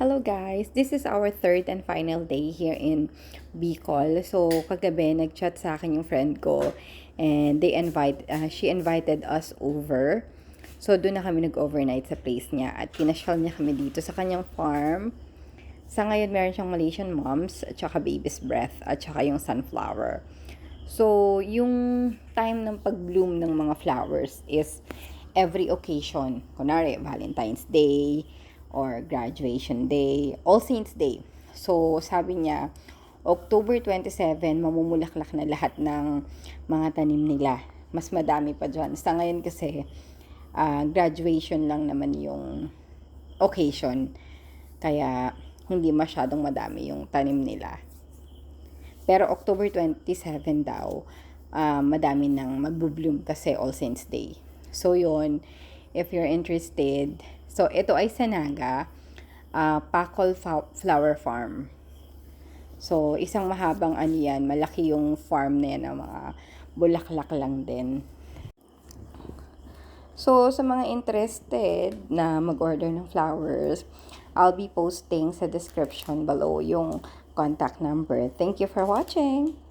Hello guys, this is our third and final day here in Bicol. So kagabi nag-chat sa akin yung friend ko and she invited us over. So doon na kami nag-overnight sa place niya at pinasyal niya kami dito sa kanyang farm. Sa ngayon meron siyang Malaysian mums at saka baby's breath at saka yung sunflower. So yung time ng pag-bloom ng mga flowers is every occasion. Kunwari, Valentine's Day, or graduation day, All Saints Day. So, sabi niya, October 27, mamumulaklak na lahat ng mga tanim nila. Mas madami pa dyan. Sa ngayon kasi, graduation lang naman yung occasion. Kaya, hindi masyadong madami yung tanim nila. Pero October 27 daw, madami nang magbo-bloom kasi All Saints Day. So, yun, if you're interested. So, ito ay sa Naga, Pacol Flower Farm. So, isang mahabang yan, malaki yung farm na yan, mga bulaklak lang din. So, sa mga interested na mag-order ng flowers, I'll be posting sa description below yung contact number. Thank you for watching!